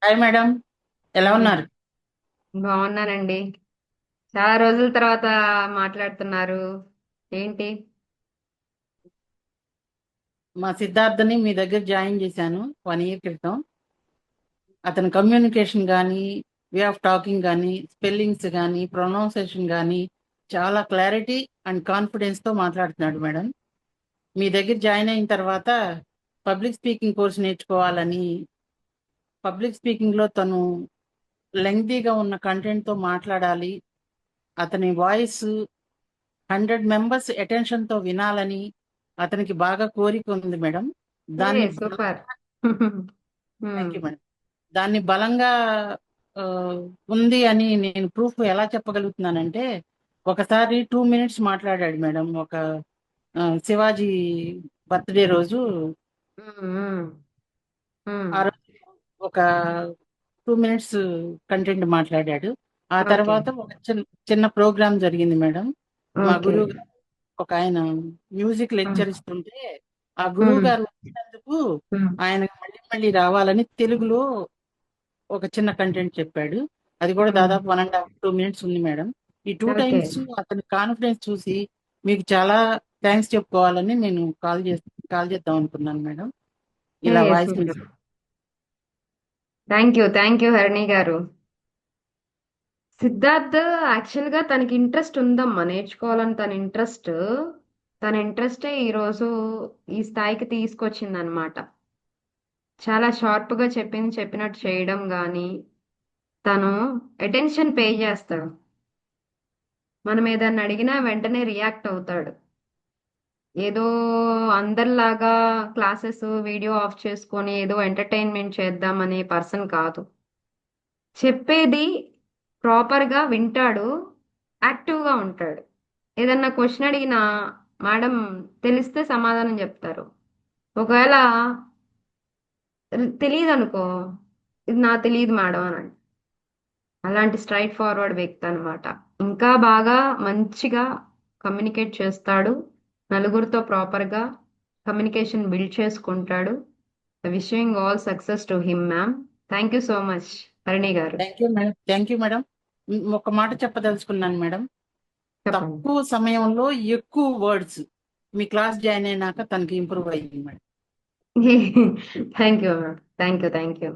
Hi madam, ఎలా ఉన్నారు? బాగున్నానండి. చాలా రోజుల తర్వాత మాట్లాడుతున్నారు. ఏంటి? మా సిద్ధార్థని మీ దగ్గర జాయిన్ చేశాను 1 ఇయర్ క్రితం. అతని కమ్యూనికేషన్ కానీ, వే ఆఫ్ టాకింగ్ కానీ, స్పెల్లింగ్స్ కానీ, ప్రొనౌన్సియేషన్ కానీ చాలా క్లారిటీ అండ్ కాన్ఫిడెన్స్తో మాట్లాడుతున్నాడు మేడం. మీ దగ్గర జాయిన్ అయిన తర్వాత పబ్లిక్ స్పీకింగ్ కోర్స్ నేర్చుకోవాలని, పబ్లిక్ స్పీకింగ్లో తను లెంగ్తీగా ఉన్న కంటెంట్తో మాట్లాడాలి, అతని వాయిస్ 100 మెంబర్స్ అటెన్షన్తో వినాలని అతనికి బాగా కోరిక ఉంది మేడం. ఏ దాన్ని సూపర్. Thank you madam. దాన్ని బలంగా ఆ, ఉంది అని నేను ప్రూఫ్ ఎలా చెప్పగలుగుతున్నానంటే, ఒకసారి 2 మినిట్స్ మాట్లాడాడు మేడం. ఒక శివాజీ బర్త్డే రోజు ఆ రోజు ఒక 2 మినిట్స్ కంటెంట్ మాట్లాడాడు. ఆ ఓకే, తర్వాత ఒక చిన్న చిన్న ప్రోగ్రామ్ జరిగింది మేడం. మా ఓకే. గురువు గారు ఒక ఆయన మ్యూజిక్ లెక్చర్ ఇస్తుంటే, ఆ గురువు గారు వచ్చినందుకు ఆయన మళ్ళీ మళ్ళీ రావాలని తెలుగులో ఒక చిన్న కంటెంట్ చెప్పాడు. అది కూడా దాదాపు 1.5 2 మినిట్స్ ఉంది మేడం. ఈ టూ ఓకే. టైమ్స్ అతని కాన్ఫిడెన్స్ చూసి మీకు చాలా థ్యాంక్స్ చెప్పుకోవాలని నేను కాల్ చేద్దాం అనుకున్నాను మేడం. ఏ ఇలా voice super. Message. Thank you Harini గారు. సిద్ధార్థ్ యాక్చువల్ గా తనకి ఇంట్రెస్ట్ ఉందమ్మా, నేర్చుకోవాలని తన ఇంట్రెస్టే ఈరోజు ఈ స్థాయికి తీసుకొచ్చింది అనమాట. చాలా షార్ప్ గా చెప్పినట్టు చేయడం గాని, తను అటెన్షన్ పే చేస్తాడు. మనం ఏదన్నా అడిగినా వెంటనే రియాక్ట్ అవుతాడు. ఏదో అందరిలాగా క్లాసెస్ వీడియో ఆఫ్ చేసుకొని ఏదో ఎంటర్టైన్మెంట్ చేద్దామనే పర్సన్ కాదు. చెప్పేది ప్రాపర్ గా వింటాడు, యాక్టివ్ గా ఉంటాడు. ఏదన్నా క్వశ్చన్ అడిగినా మేడం తెలిస్తే సమాధానం చెప్తారు. ఒకవేళ తెలియదు అనుకో, ఇది నా తెలియదు మేడం అని. అలాంటి స్ట్రైట్ ఫార్వర్డ్ వ్యక్తి అన్నమాట. ఇంకా బాగా మంచిగా కమ్యూనికేట్ చేస్తాడు. నలుగురితో ప్రాపర్ గా కమ్యూనికేషన్ బిల్డ్ చేసుకుంటాడు. Wishing all success to him ma'am. Thank you so much Harini గారు. Thank you madam, thank you madam. ఒక మాట చెప్పదలుచుకున్నాను మేడం. చెప్పండి. తక్కువ సమయంలో ఎక్కువ వర్డ్స్ మీ క్లాస్ జాయిన్ అయినాక తనకి ఇంప్రూవ్ అయ్యింది madam. Thank you ma'am. Thank you.